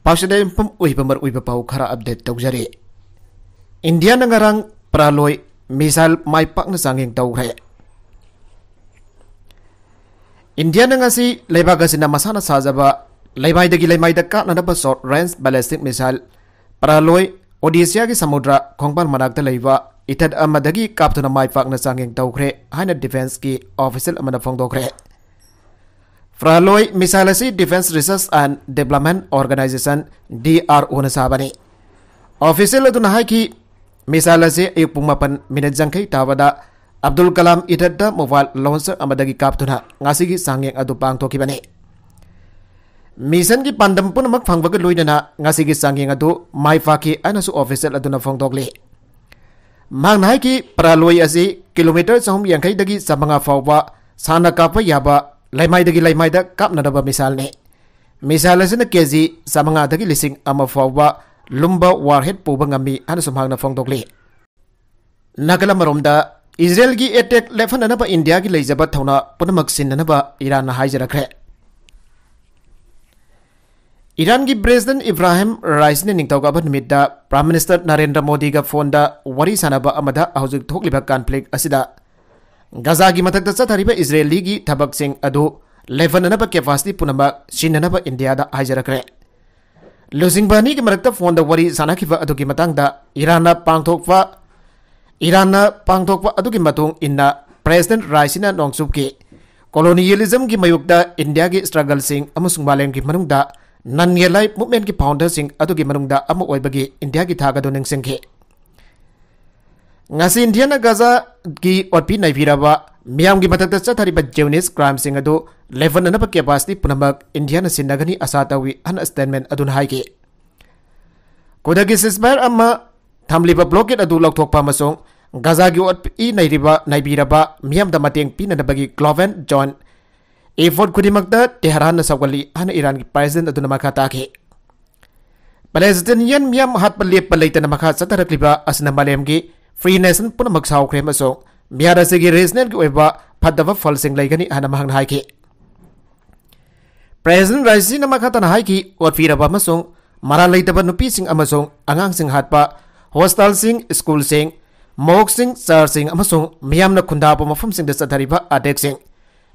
पाउसदे पम उइबमर उइब पाउ खरा अपडेट तौजरे इंडिया नंगरंग प्रालोय मिसाइल माइ पाकना सांगिंग तौरे इंडिया नंगासी लेबागसिना मसाना साजबा लेबाइदगी लेमाइदा काटनबा short range ballistic missile Pralay Odisha की समुद्र खोंगपाल मनाक्ता लेबा इथद अमदगी कापथुना माइ पाकना सांगिंग तौरे हाइना डिफेंस की ऑफिशियल अमना फोंगदोखरे प्रालोय मिसाइल असी defence research and development organization DRO न साबनी ऑफिशियल अदुना हाई की मिसाइल असी एक पुंग मापन मिनट जंखै ताबदा अब्दुल कलाम इथद मोबाइल लॉन्चर अमदगी कापथुना ngasigi सांगिंग अदु पांगथोखिबने मिशन की पांडम पुनमक फंगबग लोइदना ngasigi सांगिंग अदु माइ फाकी अनसु ऑफिशियल अदुना फोंगदोखले मांगनाय की प्रालोय असी किलोमीटर 480 दगी समंगा फावबा साना काप याबा लेमाइदगी लेमाइदा कापनदबा मिसाइल ने मिसाइल असिना केजी समंगा दगी लिसिंग अमा फावबा लुम्बा वारहेड पुबा ngami अनसु मांगना फोंगदोखले नगला मरोमदा इजराइल की अटैक लेफननबा इंडिया की लेजबा थौना पुनमक सिननबा ईरान हाइजरखरे ईरान की प्रेसिडेंट इब्राहिम राइसी ने निंगतौगाबा निमित्ता प्राइम मिनिस्टर नरेंद्र मोदी का फोन वरी सानबा अमदा हौजिक थोकलिबा कॉन्फ्लिक्ट असिदा गजा की मथक्ता चथरिबा इजरायली की थबकसिंग अदु लेफननबा कैपेसिटी पुनमक सिननबा इंडिया दा हाइजरखरे लुजिंगबानी की मरक्ता फोन वरी सानाखिबा अदुगी मतंगदा ईरान पांगथोकपा अदुगी मतुंग इन्ना प्रेसिडेंट राइसीना नोंगसुबकी कोलोनियलिज्म की मयुक्ता इंडिया की स्ट्रगल सिंग अमसुंग मालेम की मनुंगदा नन येलाई मूवमेंट की फाउंडर सिंग अदुगी मनुंगदा अमु ओइबगी इंडिया की थागदो निंगसिंगे ngasi इंडिया ना गजा की ओपी नाइबिराबा मियाम की मथक्ता चथरिबा जेवनिस क्राइम सिंग अदु लेफननबा कैपेसिटी पुनमक इंडिया ना सिनगनी आशा तवी अन स्टेटमेंट अदुन हाइगे कोदगी सिसबार अम्मा थमलिबा ब्लॉकेट अदु लौथोकपा मसोंग गजा की ओपी नाइबिराबा मियाम दा मतेंग पिननबगी ग्लोबल जॉन एफोर्ट खुदिमकता तेहरान सवगली हन ईरान की प्रेसिडेंट अदुना मखा ताके पैलेस्टाइनियन मियाम हात लेप लेतन मखा चतरक्लिबा असना मालेम की फ्री नेशन पुनमक साउख्रे मसो मियारसे की रीजनल की ओइबा फदबा फलसिंग लेगनी हन महंग हाइके प्रेसिडेंट राइसी न मखा तना हाइकी ओरफिरबा मसो मरा लेतबा नुपी सिंग अमसो अंगांग सिंग हातपा हॉस्टल सिंग स्कूल सिंग मोक सिंग चर्च सिंग अमसो मियाम न खुंदापा मफम सिंग द चथरिबा अटेक सिंग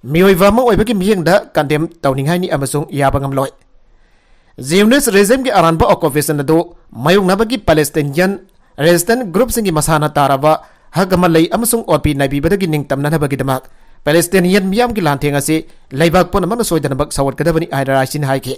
मियोइबा म ओइबकी मियंगदा कंडेम तौनिंगाइनी अमसो याबा ngamloi जियोनिस्ट रेजिम की अरानबा ऑक्युपेशन अदो मायुंगनाबगी पैलेस्टाइनियन रेजिस्टेंट ग्रुप सिंगी मसाना ताराबा हगमलई अमसुंग ओपी नाइबिबदगी निंगतमनबगीदमक पैलेस्टाइनियन मियाम की लांथेंग असे लेबाक पुनमन सोइदनबक सवटकदबनी आइराइसिन हाइके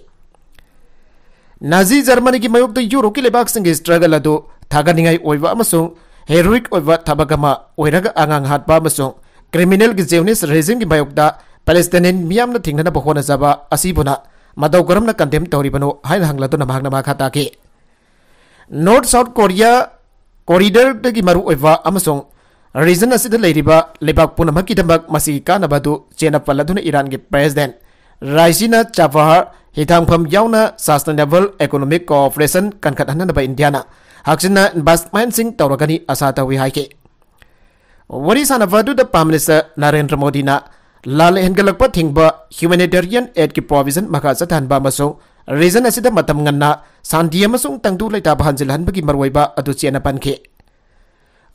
नाजी जर्मनी की मयुक्त यूरोप की लेबाक सिंगी स्ट्रगल अदो थागनिंगाई ओइबा अमसुंग हेरोइक ओइबा थबगमा ओइरगा आंगांग हातबा अमसुंग क्रिमिनल की जेवनिस रेजिम की मयुक्ता पैलेस्टाइनियन मियाम न थिंगनबा होनजबा असिबुना मदौ करमना कंडेम तौरिबनो हाइन हंगलदुना महंगना माखा ताके नॉर्थ साउथ कोरिया कॉरिडोर दगी मरु ओइबा अमसोंग रीजन असिदा लेरिबा लेबाक पुनमकी दमक मसी कानबदु चेना पल्लदुना ईरान के प्रेसिडेंट राइसीना चाबहार हिथांगफम यावना सस्टेनेबल इकोनॉमिक कोऑपरेशन कनखतहनबा इंडियाना हक्सिना इन्वेस्टमेंट सिंग तौरगनी आशा तवी हाइके वरी सानबदु the prime minister Narendra Modi ना लाल हेंगलकपा थिंगबा ह्यूमैनिटेरियन एड की प्रोविजन मखा चथानबा मसो रीजन असिदा मतम ngana शांति अमसुंग तंगदु लेता बहनजिलहनबगी मरवैबा अदु चेना पनखे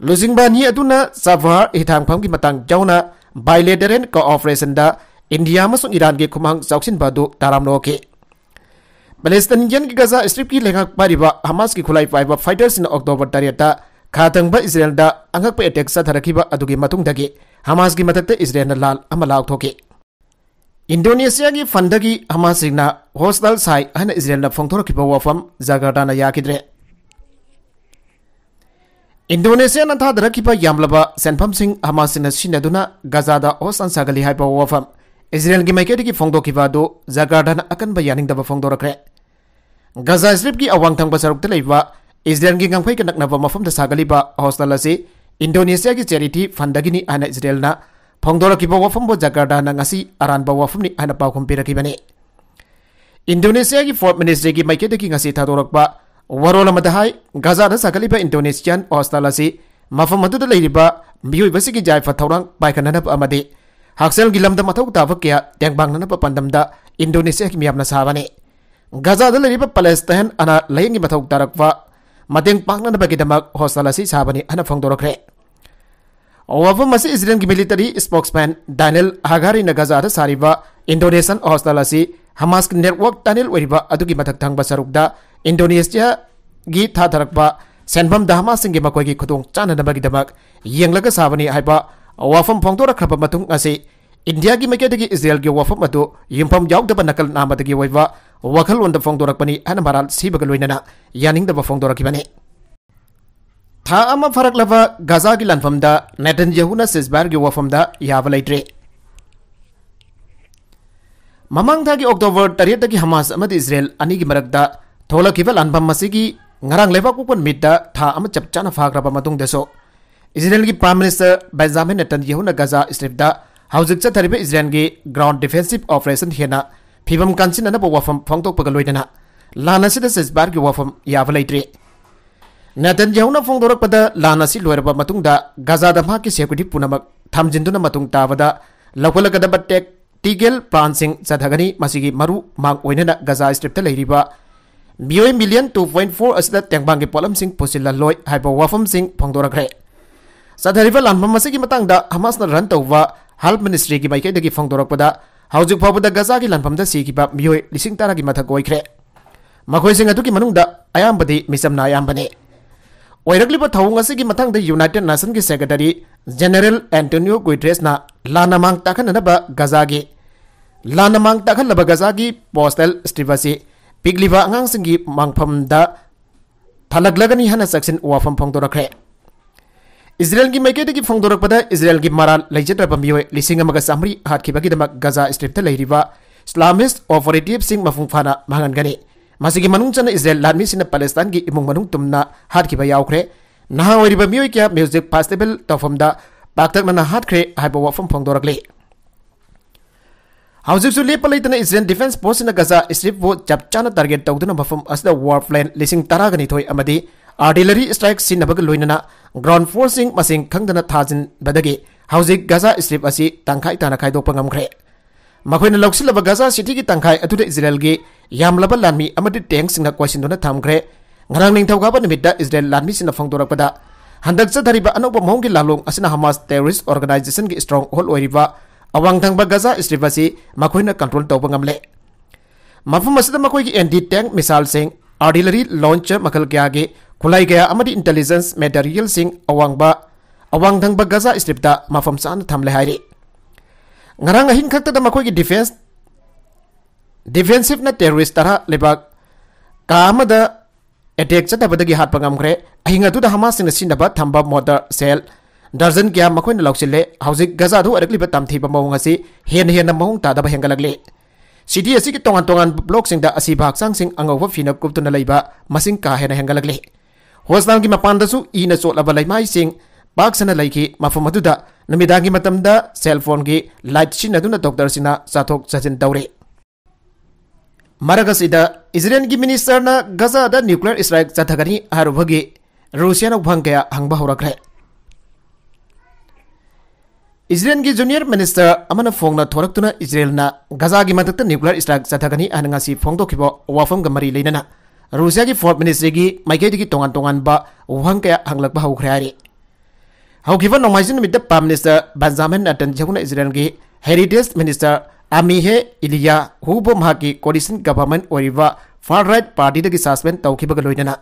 लुजिंगबानी अदुना साभार हिथांगफम की मतंग जौना बायलेटरल कोऑपरेशन दा इंडिया अमसुंग ईरान के खुमांग चौक्सिनबा दु तारामनोके पैलेस्टाइनियन की गजा स्ट्रिप की लेंगक पारिबा हमास की खुलाई पाइबा फाइटर्स इन अक्टोबर 3 खातंगबा इजराइल दा अंगक अटैक साथरखिबा अदुगी मतुंगदगी हमास की मदद इजराइल लाल लाउथोके इंडोनेशिया की फंड की हमास हॉस्टल साई हन इजराइल फोंथोरखिबा वफम जगर्दाना याकिद्रे इंडोनेशिया थादरखिबा यामलबा सेनफम सिंह हमास सिनदुना गजादा हॉस्टल सागली हाइबा वफम इजराइल की माइकेदगी फोंदोखिबा दो जगर्दाना अकनबा यानिंगदबा फोंदोरखरे गजा स्ट्रिप की अवांग थंगबा सरुकता लेबा इजराइल की गंगफै कनकनबा मफमदा सागलीबा हॉस्टल असे इंडोनेशिया की चैरिटी फंडगिनी आना इजराइल ना फोंदोरखिबा वफमबो जगर्दाना ngasi अरानबा वफमनी आना पाउखम पिरखिबने इंडोनेशिया की फोर्थ मिनिस्ट्री की माइकेदगी ngasi थादोरकबा वरोल मदहाई गजा दा सागलीबा इंडोनेशियन हॉस्टल असे मफम मदुदा लेरिबा मियोइबसिगी जायफा थौरांग पाइखननब अमदे हक्सेल की लमदा मथौ ताब क्या तेंगबांगनब पंदमदा इंडोनेशिया की मियामना Sabne Gaza leriba Palestine ana layengi mathau tarakwa mateng paknanabagidamag hostel asi sabani ana phongdorakre. Wafam asi Israel ki military spokesman Daniel Hagari na Gaza da sariba Indonesian hostel asi Hamas network tunnel weriba adugi mathak thangba sarukda Indonesia gi thatharakba senbam da Hamas singi makoi gi khudong chananabagidamag yenglaga sabani haiba wafam phongdorakraba matung asi India ki makedagi Israel ki wafam adu yumpam yaudaba nakal namadagi waiba wakal wanda phongdorakpani ana maral sibaga loinana yaningdaba phongdorakibani. Tha ama faraklaba Gaza ki lanfamda Netanyahu na Sisbar ki wafamda yaba leitre. Mamang thagi October 3 dagi Hamas amadi Israel ani ki marakda tholakiba lanfam masigi ngarang leba kupon midda tha ama chapchana fagraba matung deso Israel ki Prime Minister Benjamin Netanyahu na Gaza stripda haujik chathariba Israel ki ground defensive operation hena phibam kansin na wafam phongtok pagaloidana lana sida Sisbar ki wafam yaba leitre. Netanyahu na phongdorakpada lana si loiraba matungda Gaza da ma ki security punamak thamjinduna matung tabada lakolakadaba tactical plan sing chathagani masigi maru mang oinana Gaza strip ta leiriba mioi million 2.4 asida tengbang ki polam sing posilla loi haiba wafam sing phongdorakre. Sathariba lanfam masigi matangda Hamas na ran tawwa Health Ministry ki maikei dagi phongdorakpada haujik phawbada Gaza ki lanfamda sikiba mioi lising tara ki mathak oikre. Makhoi sing adu ki manungda ayambadi misamna ayambane. Oirakliba thawung asigi mathangda United Nations ki Secretary General Antonio Guterres na lanamang takhanaba Gaza gi lanamang takhanaba Gaza gi postal stripasi pigliba angang singi mangphamda thalaglagani hana section wafam phongdorakre. Israel ki maikei dagi phongdorakpada Israel ki maral leijatraba mioi lising amaga samri hatkibagi damak Gaza strip ta leiriba Islamist operative sing mafungfana mangangani masigi manung chana Israel lanmi sina Palestine ki imung manung tumna hatkhiba yaukre naha oiriba mioi kya music festival tofamda paktak na hatkre haiba wafam phongdorakle. Haujik su lepa leitana Israel Defense Force na Gaza strip wo chapchana target tawduna mafam asda warplane lising taragani thoi amadi artillery strike sinabag loinana ground forcing masing khangdana thajin badagi haujik Gaza strip asi tangkhai tana khaidokpa ngamkhre. Makhoi na loksilaba Gaza city ki tangkhai atuda Israel gi yamlaba lanmi amadi tank singna kwasindona thamkhre. Ngarang ningthawgaba nimidda Israel lanmi sina phongdorakpada handak chathariba anoba mohong ki lalong asina Hamas terrorist organization ki strong hold oiriba awang thangba Gaza strip asi makhoi na control tawba ngamle. Mafam asida makhoi ki anti tank missile sing artillery launcher makal kya ge khulai gaya amadi intelligence material sing awang thangba Gaza strip ta mafam san thamle hairi. Ngarang ahin khakta da makhoi ki defensive na terrorist tara lebak kamada attack chatabadagi hatpa ngamkhre ahinga tu da Hamas sing sinaba thamba motor cell darjan kya makhoi na loksile haujik Gaza du arakliba tamthiba mawung asi hen na mawung ta da ba hengalagle city asi ki tongan block sing da asi baksang sing angawa fina kuptuna leiba masing ka hena hengalagle hostal ki mapan da su ina so laba laimai sing baksana laiki mafam aduda namidangi matamda cell phone ki light shin aduna doctor sina chathok chajin tawre. Maragasida Israel ki minister na Gaza da nuclear strike chathagani harubagi Russia na bhangkaya hangba horakre. Israel ki junior minister amana phongna thoraktuna Israel na Gaza ki matakta nuclear strike chathagani anangasi phongdokhibo wafam gamari leinana Russia ki foreign ministry ki maikei ki tongan ba bhangkaya hanglakba haukhre ari. Haukiva nomaisin midda Prime Minister Benjamin Netanyahu na Israel ki heritage minister Amihe Ilya hubo mahaki coalition government oriva far right party dagi suspend tawkiba loinana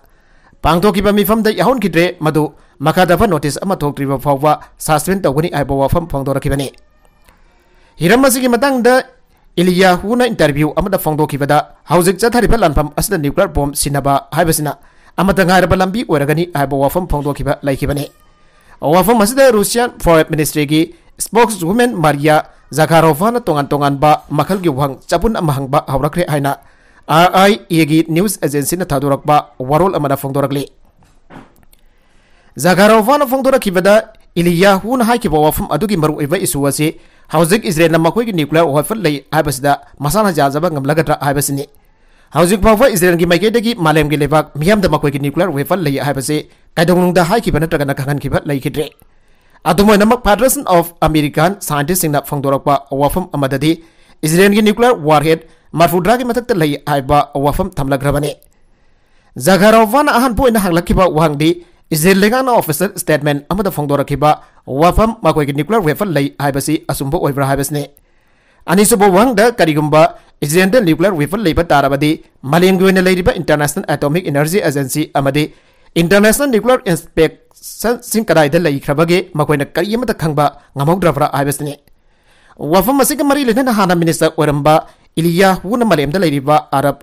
pangthokiba mifamda yahon kidre madu makadafa notice ama thoktriba fawwa suspend tawgani aiba wafam phongdorakibani. Hiramasigi matangda Ilya huna interview amada phongdokibada haujik chathariba lanfam asda nuclear bomb sinaba haibasina amada ngairaba lambi oragani aiba wafam phongdokiba laikibani. Wafam asda Russian foreign ministry ki spokeswoman Maria Zakharova na tongan ba makal gi wang chapun amahang ba haurakre haina RIA gi news agency na thadurak ba warol amada phongdorakle. Zakharova na phongdorakibada Ilya hun hai ki wafam adugi maru iba isu ase haujik Israel na makhoi gi nuclear weapon lei haibasida masana jazaba ngamlagatra haibasini haujik bawa Israel gi maikei dagi malem gi lebak miyam da makhoi gi nuclear weapon lei haibase kaidong da hai ki bana traga na kangan ki ba lei kidre. Adumoy namak Federation of American Scientists singna phongdorakpa wafam amadadi Israel ki nuclear warhead मरफुद्रागी मथक्ता लई हाइबा वफम थमलग्रबने जगरावान अहन पोइना हंगलखिबा वहंगदी इजराइल लेगाना ऑफिसर स्टेटमेंट अमदा फोंदोरखिबा वफम मकोइगी न्यूक्लियर वेपन लई हाइबसी असुंबो ओइब्रा हाइबसने अनिसुबो वहंगदा करिगुंबा इजराइल न्यूक्लियर वेपन लईबा ताराबदी मालेमगी ओइना लैरिबा इंटरनेशनल एटॉमिक एनर्जी एजेंसी अमदी इंटरनेशनल न्यूक्लियर इंस्पेक्शन सिंह कदाइदा लईख्रबगे मकोइना करियमदा खंगबा ngamogdrabra हाइबसने वफम मसिगा मरी लेना हाना मिनिस्टर ओरंबा इलिया हुना मालेमदा लैरिबा अरब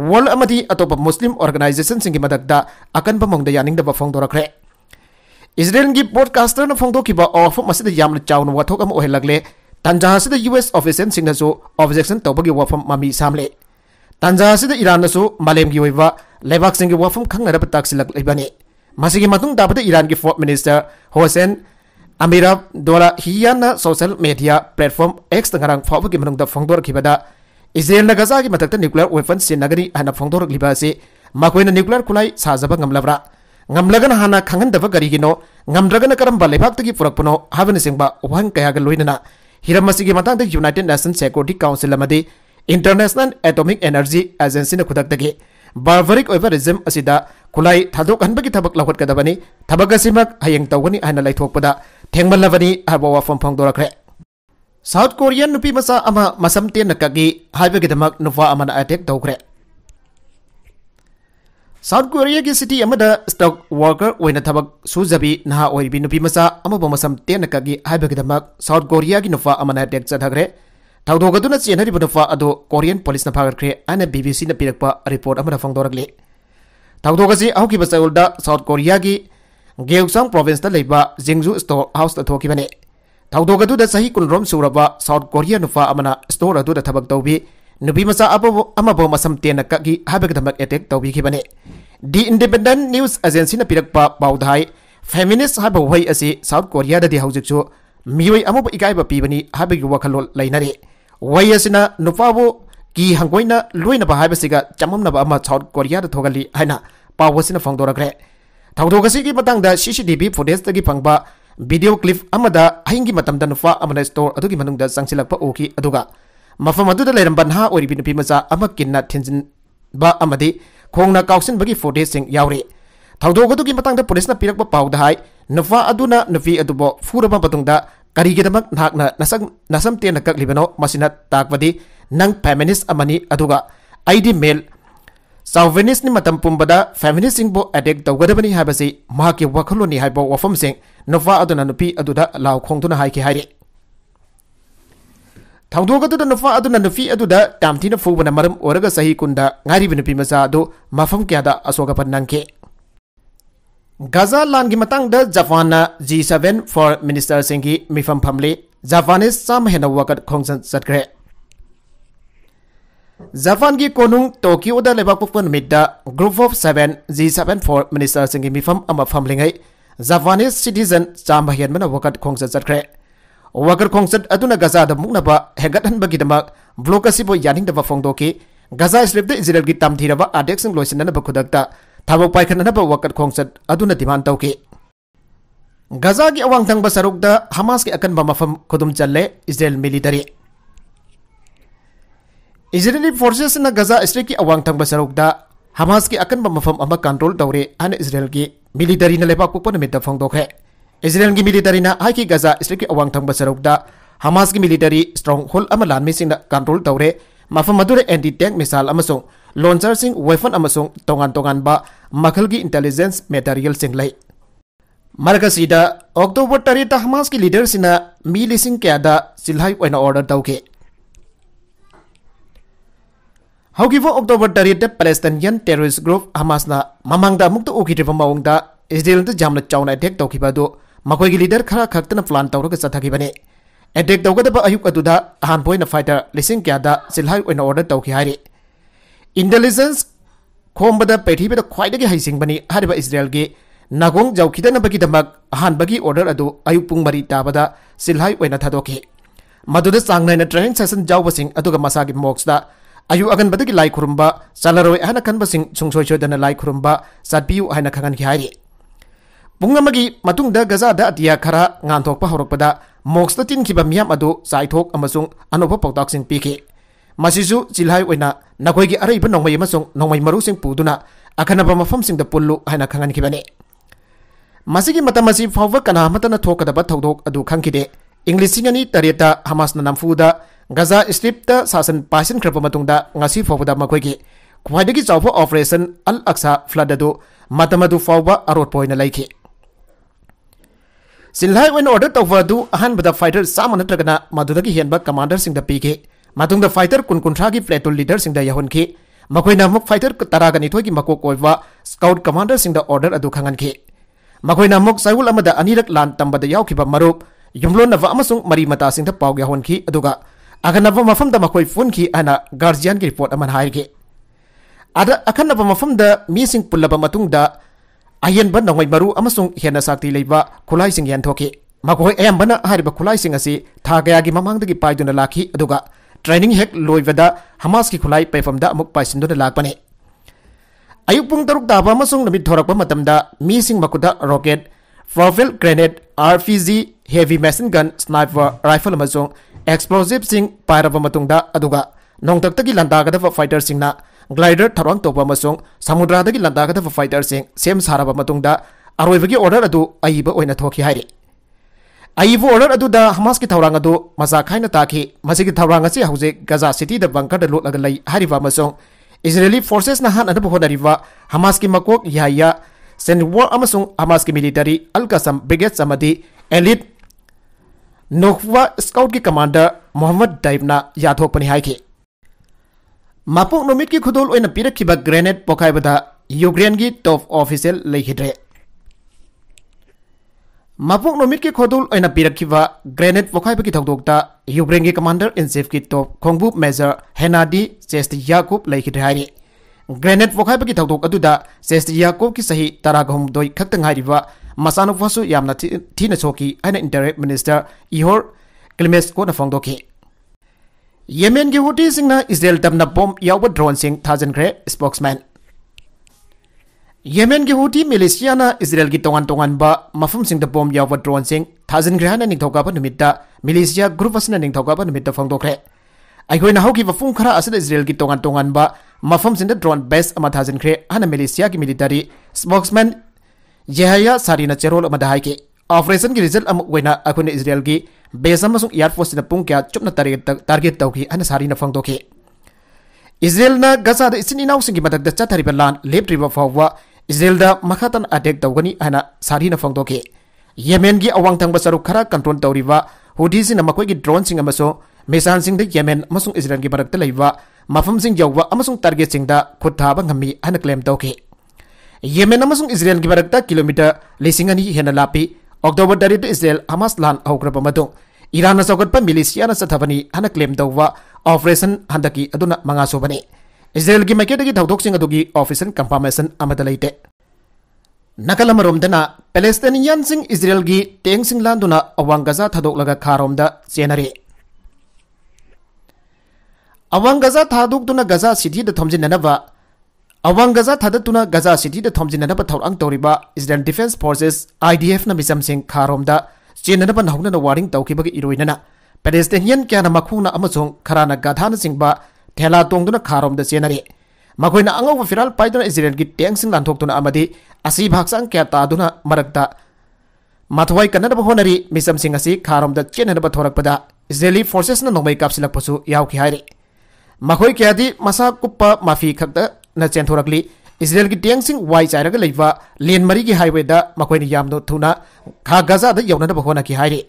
वर्ल्ड अमदी अतोप मुस्लिम ऑर्गेनाइजेशन सिंह मदकदा अकन बमोंगदा यानिंगदा फोंदोरखरे इजराइल की ब्रॉडकास्टर न फोंदोखिबा ऑफ मसिदा यामना चाउन वाथोक अम ओहेलगले तंजासिदा यूएस ऑफिसर सिंगनसु ऑब्जेक्शन तौबगी वफम मामी सामले तंजासिदा ईरान नसु मालेम की ओइबा लेबाक सिंह वफम खंगनरब ताक्सिलक लेबने मसिगी मतुंग दाबदा ईरान की फॉरेन मिनिस्टर होसेन अमीराब दोला हियाना सोशल मीडिया प्लेटफॉर्म एक्स तंगरंग फावगी मनुंगदा फोंदोरखिबदा इजराइल गजा की मथक्ता न्यूक्लियर वेपन सिनगरी हना फोंदोरखलिबा से मकोइना न्यूक्लियर खुलाई साजबा ngamlabra ngamlagan hana khangandaba garigino ngamdragana karamba lebhaktagi purakpuno habana singba wahang kayaga loinana hiramasigi matangda United Nations Security Council amadi International Atomic Energy Agency na khudaktagi barbaric oiba regime asida khulai thadok hanbagi thabak lawhat kadabani thabak asimak hayeng tawgani hana laithokpada thengmalabani haba wafam phangdorakre South Korean nupi masa ama masamte nakagi haibagidamak nufa amana attack tawkre South Korea की city अमदा stock worker ओइना थबक सुजबी नहा ओइबी नुपी मसा अमबो मसम तेनकगी हाइबगिदमक south Korea की नुफा अमना attack चथगरे थौदोगदुना चेनरिब नुफा अदो Korean police न फागरख्रे आना BBC न पिरकपा report अमदा फंगदोरगले थौदोगसी औकी बसउलदा south Korea की गेउसांग province ता लेबा जिंगजू स्टोर हाउस ता थोकिबने थौदोगदुदा सही कुनरोम सुरबा साउथ कोरिया नुफा अमना स्टोर अदुदा थबक तौबी नुपी मसा अमबो मसम तेनकगी हाइबगिदमक attack तौबीखिबने The Independent News Agency na pirakpa paudhai feminist haba wai asi South Korea da di haujikchu miwai amuba ikaiba pibani haba gi wakhalol lainare wai asina nupabu ki hangoina loina ba haba siga chamamna ba ama South Korea da thogali haina pawasina phangdorakre thawdogasi gi matangda CCTV footage tagi phangba video clip amada haingi matamda nufa amana store adugi manungda sangsilakpa oki aduga mafam aduda leiramban ha oribi nupi macha ama kinna thinjin ba amadi खोंगना काउसिन बगी footage सिंग यावरे थौदोगदुगी मतंगदा police ना पिरकबा पाउदा हाय नुफा अदुना नुफी अदुबो फुरबा बतुंगदा करिगिदमक नाकना नसम तेन ककलिबनो मसिना ताकबदी नंग feminist अमनी अदुगा ID mail साउवेनिस्ट नि मतम पुंबदा feminist सिंग बो attack तौगदबनी हाबसी माके वखलोनी हाइबो वफम सिंग नुफा अदुना नुफी अदुदा लाव खोंगदुना हाइके हाइरे थौदोगदुदा नुफा अदुना नुफी अदुदा तामथिना फुबना मरम ओरगा सही कुंदा ngaरिबि नुपी मचा अदु मफम क्यादा असोगपन नंके गाजा लानगी मतंगदा जापानना G7 फॉर मिनिस्टर सिंगी मिफम फमले जापानीज साम हेना वकत खोंगसन सटग्रे जापान की कोनुंग टोक्यो दा लेबा पुपन मिदा group of 7 G7 foreign minister सिंगी मिफम अमा फमलिंgai जापानीज सिटीजन साम हेनमना वकत खोंगसन सटग्रे Wakar Kongsat aduna Gaza da mugnaba hegat hanbagi damak blok asibo yaning da fongdoki Gaza strip da Israel gi tamthiraba adexing loisinana ba khudakta thabok paikhanana ba Wakar Kongsat aduna demand tawki Gaza gi awang tang ba saruk da Hamas ki akan ba mafam khudum challe Israel military Israeli forces na Gaza strip ki awang tang ba saruk da Hamas ki akan ba mafam ama control tawre ana Israel gi military na lepak pupon mit da fongdokhe Israel की military ना हाई की Gaza इसलिए की अवांग थंग बसरुकदा Hamas की मिलिटरी स्ट्रॉन्ग होल्ड अमा लानमी सिंग कंट्रोल तौरे मफम मदुरे एंटी टैंक मिसाइल अमसों लॉन्चर सिंग वेपन अमसों तोंगान तोंगान बा मखल की इंटेलिजेंस मटेरियल सिंग लाई मरकसीदा अक्टोबर 3 हमास की लीडर सिना मी लिसिंग क्यादा सिलहाई ओइना ऑर्डर तौके हौगिवो October 3 Palestinian terrorist group Hamas ना ममांगदा मुक्त ओखिद्रिबा माउंगदा इजराइल द जामना चाउना अटैक तौखिबादो मखोई की लीडर खरा खक्तन प्लान तौरग चथाखिबने अटैक तौगदबा अयुक अदुदा अहान पोइना फाइटर लिसिंग क्यादा सिलहाई ओइना ऑर्डर तौखि हाइरे इंटेलिजेंस खोमबदा पैठिबदा ख्वाइदगी हाइसिंगबनी हारिबा इजराइल गे नागोंग जाउखिदनबगी दमक अहान बगी ऑर्डर अदु अयुक पुंग मरी ताबदा सिलहाई ओइना थादोखि मदुदा चांगनाइना ट्रेनिंग सेशन जाउबसिंग अदुगा मसागी मॉक्सदा अयु अगनबदगी लाई खुरुंबा चलरोय हाना खनबसिंग सुंगसोय सोदना लाई खुरुंबा सतपियु हाना खंगन खिहाइरे पुंगमगी मतुंगदा गजादा अतिया खरा nganthokpa horokpada moxta tin khiba miyam adu saithok amasung anoba pawtaksing piki masisu chilhai oina nakoi gi arai ba nongmai amasung nongmai maru sing puduna akhanaba mafam sing da pullu haina khangan khibani masigi matamasi fawwa kana matana thokadaba thodok adu khangkide English singani tareta Hamas na namfuda Gaza Strip ta sasan pasin khrapa matungda ngasi fawda makoi gi khwaidagi chawfa operation Al Aqsa flood adu matamadu fawwa arot poina laiki Sinlai when order tawfa du ahan bada fighter sama natragana madudagi henba commander sing da pike matungda fighter kun kunthagi platoon leader sing da yahon ki makoina muk fighter taraga ni thogi makok oiwa scout commander sing da order adu khangan ki makoina muk saigul amada anirak lan tambada yawkiba marup yumlon nava amasung mari mata sing da pawg yahon ki aduga aganava mafam da makoi phone ki ana guardian ki report aman hair ki ada akanava mafam da mi sing pullaba matung da ayen ban nongoi maru amasung hena sakti leiba khulai sing yan thoki makoi ayam bana hariba khulai sing asi thagaya gi mamang dagi paiduna lakhi aduga training hek loivada Hamas ki khulai pefam da amuk paisinduna lakpane ayuk pung taruk da amasung namit thorak pa matamda mi sing makuda rocket rifle grenade RPG heavy machine gun sniper rifle amasung explosive sing pairaba matungda aduga nongtak tagi landagada fighter singna glider tharang topa amasung samudra dagi landagada fighter sing sem saraba matungda aroibagi order adu aiba oina thoki hairi aibu order adu da Hamas ki thawrang adu masa khaina taki masigi thawrang asi hause Gaza city da bunker da lotlaga lai hariba amasung Israeli forces na han adu hodariba Hamas ki makok Yahya Senwar amasung Hamas ki military Al-Qassam brigade samadi elite Nokwa scout ki commander Muhammad Daibna yathok pani haiki Mapuk nomit ki khudul oina pirakhiba grenade pokaibada Ukraine ki top official leihidre Mapuk nomit ki khudul oina pirakhiba grenade pokaiba ki thokdokta Ukraine ki commander in chief ki top khongbu major Henadi Chestyakob leihidre hairi grenade pokaiba ki thokdok aduda Chestyakob ki sahi taragahum doi khaktang hairiba masanu fasu yamna thina choki aina indirect minister Ihor Klimesko na phongdoki Yemen ki Houthi singna Israel tamna bomb yawa drone sing thousand kre spokesman Yemen ki Houthi militia na Israel ki tongan ba mafum sing da bomb yawa drone sing thousand kre hana ningthoka ba numita militia group asna ningthoka ba numita phongdokre aigoi na hauki ba fung khara asada Israel ki tongan ba mafum sing da drone base ama thousand kre hana militia ki military spokesman Yahya Sarina Cherol amada haike operation ki result am wena akune Israel ki base amasung air force na pung kya chupna target tawki ana Sarina phangdoki Israel na Gaza da isin inaw sing ki madak da chathari balan leptriba fawwa Israel da makhatan attack tawgani ana Sarina phangdoki Yemen gi awang thangba saruk khara control tawriba Houthi sin makoi ki drone sing amaso mesan sing da Yemen amasung Israel ki barak ta leiwa mafam sing yawwa amasung target sing da khutha ba ngami ana claim tawki Yemen amasung Israel ki barakta kilometer lisingani hena lapi October dari Israel Hamas lan aukrapa madung Iran na sokat pa militia na sathabani hana claim tawwa operation handaki aduna manga sobani Israel ki maketa ki thawdok sing adugi operation confirmation amada leite Nakalarom dana Palestinian sing Israel gi teng sing landuna awang Gaza thadok laga kharom da chenari awang Gaza thadok duna Gaza city da thomjin nanaba Awang Gaza thadatuna Gaza city da thomjina na pathorang toriba Israel Defense Forces IDF na misam sing kharom da chena na panhauna na warning tawkibagi iroina na Palestinian kyana makhuna amasung kharana gadhana singba thela tongduna kharom da chenari makoina angaw firal paiduna Israel gi tank sing lanthok tuna amadi asi bhaksang kya taduna marakta mathwai kanada honari misam sing asi kharom da chena na pathorak pada Israeli forces na nomai kapsilak pasu yawki hairi makoi kyadi masa kuppa mafi khakta na chentorakli Israel ki tiang sing wai chairaga leiwa len mari ki highway da makoi ni yamno thuna kha Gaza da yawna da bahona ki hairi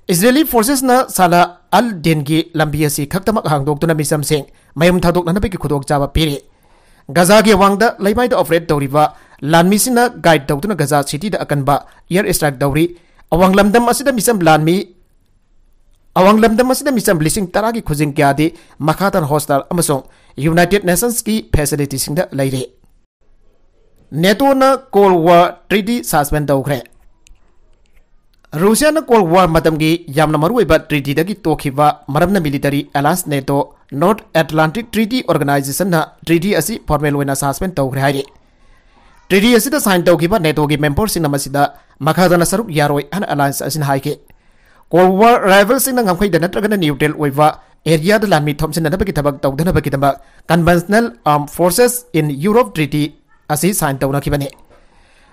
Israeli forces na sala al den ki lambi asi khaktama hangdok tuna misam sing mayum thadok na ki khudok jaba piri Gaza ki wangda leibai da operate tawriwa lanmi sina guide tawtuna Gaza city da akanba air strike dawri awang lamdam asida misam lanmi Awang lamdam asida misam lising taragi khujing kyadi makhatan hostel amasong United Nations ki facility singda leire NATO na Cold War Treaty suspend tawkhre Russia na Cold War matam gi yamna maruiba treaty dagi tokhiba maramna military alliance NATO North Atlantic Treaty Organization na treaty asi formal wena suspend tawkhre hairi treaty asida sign tawkhiba NATO gi members sing namasida makhadana saruk yaroi an alliance asin haike Cold War rivals sing nangam khaida natragana neutral oiwa area लामी थोमसिननबगी थबक तौदनबगिदमक conventional arm forces in Europe treaty असी sign तौनखिबने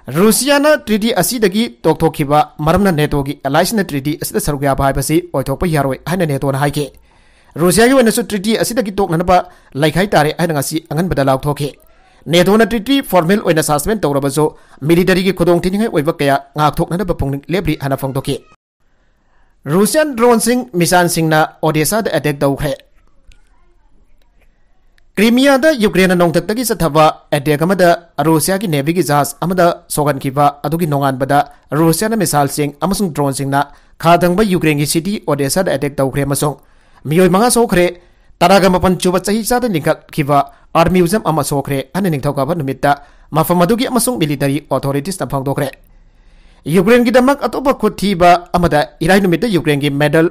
रूसियाना treaty असीदगी तोक्थोखिबा मरमना नेटोगी एलाइसना ट्रीटी असिदा सरुक याबा हाइबसी ओइथोकपा यारोय हाइना नेटोना हाइके रूसियागी वनसु ट्रीटी असिदगी तोकननबा लाइखाइ तारे हाइना ngasi अंगनबदा लाउथोखे नेटोना ट्रीटी फॉर्मल ओइना सस्पेंड तौरबसो मिलिटरी की खुदोंग थिनिङै ओइबा कया ngakthoknanaba पुंगनिं लेब्रि हाना फोंदोखे रूसियन ड्रोन सिंह मिसाइल सिंहना ओडेसा द अटैक तौखरे क्रीमिया द यूक्रेन नोंथक्तगी सथबा अटैक अमदा रूसिया की नेवी की जहाज अमदा सोगनखिबा अदुगी नोंगानबदा रूसिया मिसाइल सिंह अमसुंग ड्रोन सिंहना खादंगबा यूक्रेन की सिटी ओडेसा द अटैक तौखरे मसों मियोय मंगा सोखरे तरागा मपन चुबा चही चाद निंखखिबा आर्मी म्यूजियम अमा सोखरे अने निंथौकाबा नुमित्ता मफम अदुगी अमसुंग मिलिटरी अथॉरिटीज न फोंदोखरे यूक्रेन की दमक अतोबा खुथीबा अमदा इराई नुमित्ता यूक्रेन की मेडल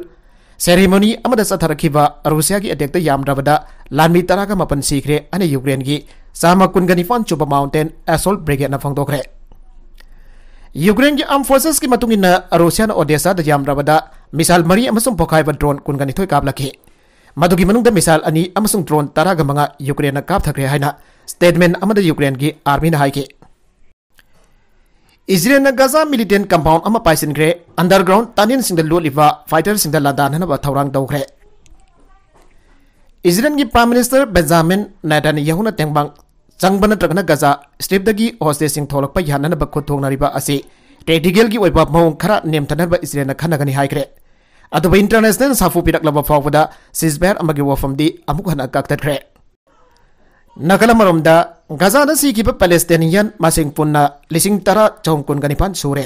सेरेमनी अमदा सथरखिबा रूसिया की अटैक यामद्रबदा लानमी तरागा मपन सीखरे अने यूक्रेन की सामा कुनगनिफान चुबा माउंटेन असोल्ट ब्रिगेड न फोंदोखरे यूक्रेन की आर्म फोर्सेस की मतुंगिना रूसिया ओडेसा द यामद्रबदा मिसाइल मरी अमसुंग पोखाइबा ड्रोन कुनगनिथोय काबलखि मदुगी मनुंगदा मिसाइल अनि अमसुंग ड्रोन तरागा मंगा यूक्रेन न कापथखरे हाइना स्टेटमेंट अमदा यूक्रेन की आर्मी न हाइके इजराइल न गाजा मिलिटेंट कंपाउंड अमा पाइसिनग्रे अंडरग्राउंड तानिन सिंग द लोलिवा फाइटर सिंग द लादाननबा थौरांग दौखरे इजराइल की प्राइम मिनिस्टर बेंजामिन नेतन्याहूना तेंगबांग चंगबन नत्रगना गाजा स्ट्रिपदगी होस्टेज सिंग थोलकपा याननबा खुथोंगनरिबा असी टेक्टिकल की ओइबा मौंग खरा नेमथनबा इजराइल न खनगनी हाइक्रे अदुबा इंटरनेशनल साफु पिरकलबा फावबदा सिजबेर अमगी वफमदी अमुक हना काक्तखरे नकलमरोमदा गाजा सीखिबा पैलेस्टाइनियन मासिंग पुन्ना लिसिंग तरा चौम कुनगनिपान सूरे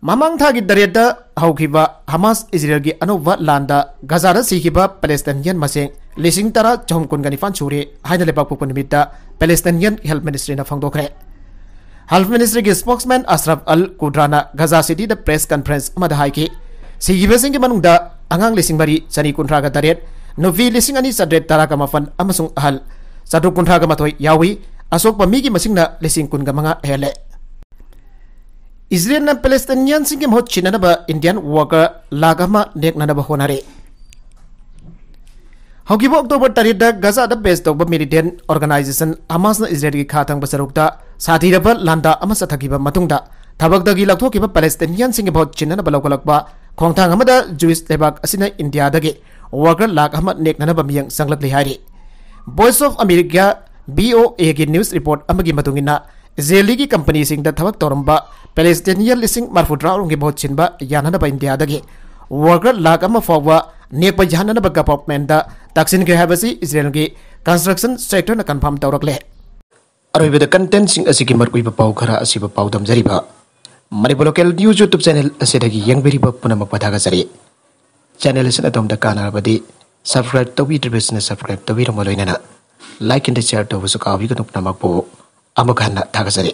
ममांग थागी दरेदा हौखिबा हमास इजराइल की अनोवा लांदा गाजा सीखिबा पैलेस्टाइनियन मासिंग लिसिंग तरा चौम कुनगनिपान सूरे हाइना लेपाकपु निमित्ता पैलेस्टाइनियन हेल्थ मिनिस्ट्री न फोंदोखरे हेल्थ मिनिस्ट्री की स्पोक्समैन अशरफ अल कुड्राना गाजा सिटी द प्रेस कॉन्फ्रेंस अमदा हाइके सीखिबसिंग की मनुंगदा अंगांग लिसिंग मरी चनी कुंथ्रागा दरेद नुवी लिसिंग अनि सड्रेड तरागा मफन अमसुंग अहल चतुर कुंथ्रागा मथोय यावी असोकपा मीगी मसिंगना लिसिंग कुनगा मंगा हेले इजराइल न पैलेस्टाइनियन सिंग महत चिननबा इंडियन वर्कर लागामा नेकननबा होनारे हौगिबो अक्टोबर 3 दा गाजा द बेस तोबा मिलिटेंट ऑर्गेनाइजेशन हमास न इजराइल की खातंग बसरुक्ता साथीरबा लांदा अमा सथगिबा मतुंगदा थबकदगी लखथोकिबा पैलेस्टाइनियन सिंग महत चिननबा लौकलकबा खोंथांग अमदा जुइस लेबाक असिना इंडिया दगे वर्कर लाख अमा नेकननबा मियंग संगलकली हाइरे वॉइस ऑफ अमेरिका BOA की न्यूज रिपोर्ट अमगी मतुंगिना इजरायली की कंपनी सिंग द थबक तोरंबा पैलेस्टाइनियन लिसिंग मरफुद्रा रोंगे बहुत चिनबा याननबा इंडिया दगे वर्कर लाख अमा फावा नेकपा याननबा गवर्नमेंट दा तक्सिन के हाबसी इजरायल की कंस्ट्रक्शन सेक्टर न कंफर्म तौरकले अरोइबदा कंटेंट सिंग असिकी मरकुइबा पाउ खरा असिबा पाउ दमजरिबा Manipur local news YouTube channel असिदगी यंगबेरिबा पुनमक पथागजरी चैनल असिन अदोमदा कानारबदी सब्सक्राइब तौबीद्रबसना सब्सक्राइब तौबीरमलोइना लाइक एंड शेयर तौबसु काबिगनु नमकपो अमक हन्ना थागजरी।